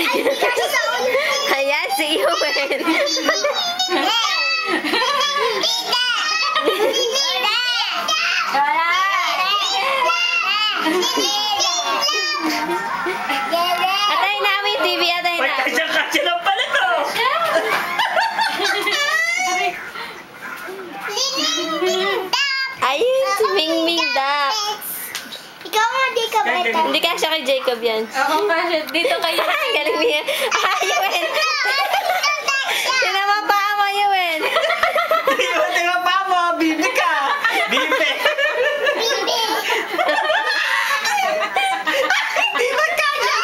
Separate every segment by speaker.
Speaker 1: Ayan, si Yuen. Atay namin TV, atay na.
Speaker 2: Pagkasya lang pala to.
Speaker 1: Ayun, si Mingming Duck.
Speaker 3: Ikaw mo, di ka bata.
Speaker 1: Hindi kasya kay Jacob yan.
Speaker 4: Ako kasi dito kayo.
Speaker 1: Ay, galing niya. Ay, Yuen. Tinama pa mo, Yuen.
Speaker 2: Tingnan pa mo, bibi ka. Bibi. Di ba kaya?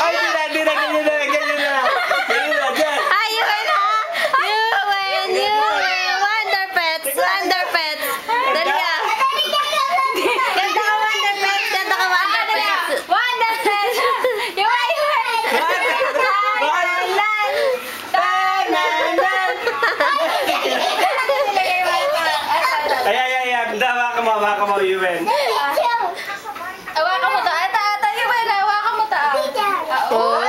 Speaker 2: Ay, di na, ganyan na. Ganyan na, dyan.
Speaker 1: Ay, Yuen ha. Yuen. Wonder Pets. Dali ka. Ganda ka, Wonder Pets. Ganda ka, Wonder Pets.
Speaker 4: Wonder Pets! Yuen!
Speaker 2: Ay, baka mo, Yuen.
Speaker 4: Hawakan mo to. Ata, Yuen. Hawakan mo to.
Speaker 1: Oh.